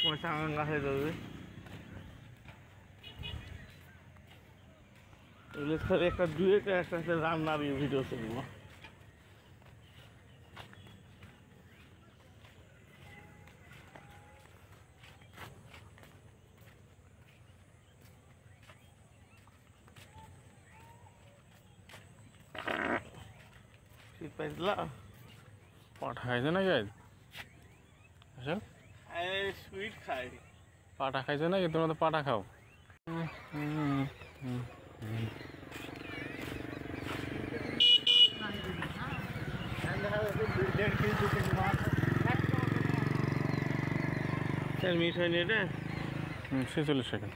সময় চাঙ্গা হয়ে যাবে। এগুলো স্যার একটা ডুয়েট একটা রান্নার ভিডিও করবো। শীত পাইছিলা পাঠা খাইছে নাকি আজ? আসল সুইট খাই। পাঠা খাইছে নাকি? তোমরা তো পাঠা খাও। মিট হয়নি এটা 46 সেকেন্ড।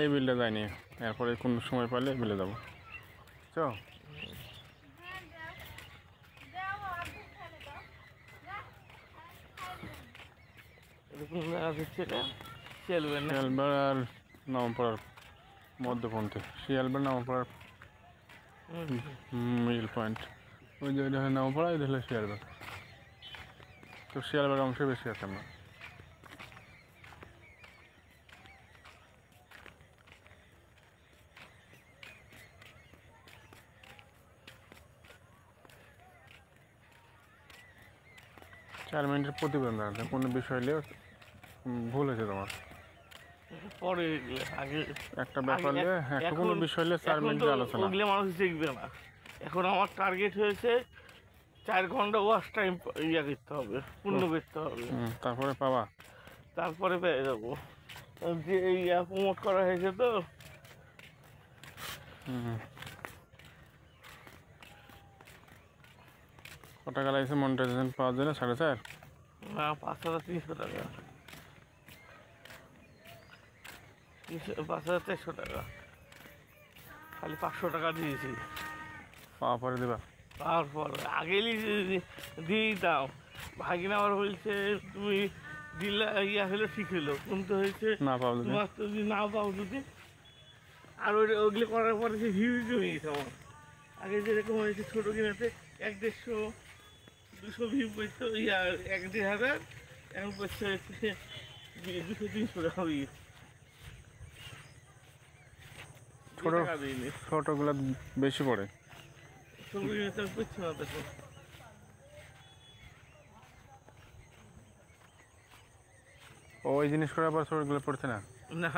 এই বিলটা যায়নি, এরপরে কোন সময় পাইলে বিলে যাবো। চ শিয়ালবেড় আর নবমপাড়ার মধ্যপন্থী। শিয়ালবেড় নবমপাড়ার মিডল পয়েন্ট। ওই যে ওইটা হলো নবমপাড়া, এটা হলো শিয়ালবেড়। তো শিয়ালবেড় অংশে বেশি আছে আমরা। চার মিনিটের প্রতিবেদন আছে, কোনো বিষয় নিয়ে ভুল হয়েছে তোমার। পরে আগে একটা ব্যাপার নিয়ে একটা কোনো বিষয় নিয়ে 4 মিনিটের আলোচনা। ওগুলো মানুষ দেখবে না। এখন আমার টার্গেট হয়েছে 4 ঘন্টা ওয়াচ টাইম ইয়া করতে হবে, পূর্ণ করতে হবে। তারপরে পাবা, তারপরে পেয়ে যাবো। যে ইয়া প্রমোট করা হয়েছে তো। কত টাকা লাগছে মনিটাইজেশন পাওয়ার জন্য? 4.5? না, 5,300 টাকা। 5,400 টাকা। খালি 500 টাকা দিয়েছি। পাওয়া পরে দেবা? তারপর আগে দিয়ে দাও। ভাগিনা আবার বলছে তুমি দিলে ইয়া হলো ঠিক হলো, কিন্তু হয়েছে না পাও তোমার যদি না পাও যদি। আর ওইগুলো করার পরে সে ভিউ জমে গেছে আমার। আগে যেরকম হয়েছে ছোটো কিনাতে 100-150-200 ভিউ পড়তো, ইয়া 1-1,500। এখন পড়ছে 200-300 টাকা হয়ে গেছে। ছোটগুলো বেশি পড়ে। ছোটো কিনাতে পড়ছে না দেখো। ওই জিনিস করার পর ছোটগুলো পড়ছে না। না,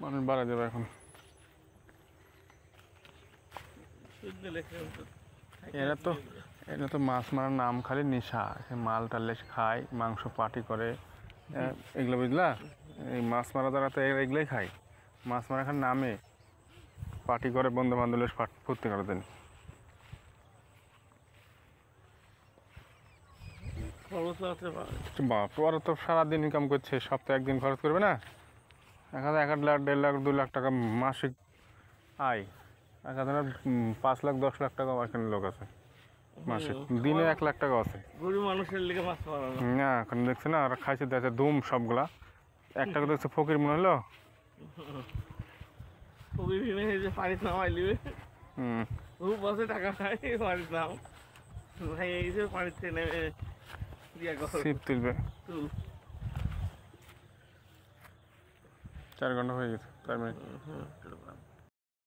মানুষ বাড়া দেবে এখন। এরা তো মাছ মারার নাম খালি নেশা। মাল টালে খায়, মাংস পাটি করে, এগুলো বুঝলা। এই মাছ মারা যারা তো এগুলোই খায়। মাছ মারা খার নামে পার্টি করে, বন্ধু বান্ধবের ফুর্তি করে দেন। বাপ, ওরা তো সারাদিন ইনকাম করছে, সপ্তাহে একদিন খরচ করবে না? 1 লাখ 1.5 লাখ 2 লাখ টাকা মাসিক আয়। 5 লাখ 10 লাখ টাকা এখানে লোক আছে মাসিক। দিনে 1 লাখ টাকা আছে। গরিব মানুষের লিগে মাছ মারা না, এখন দেখছে না ওরা খাইছে, দেখছে ধুম সবগুলা। একটা দেখছে ফকির মনে হলো। পানিতে নামাই লিবে, বসে টাকা খাই পানিতে নাম ভাই, এই যে পানিতে নেমে ছিপ তুলবে। 4 ঘন্টা হয়ে গেছে, 4 মিনিট।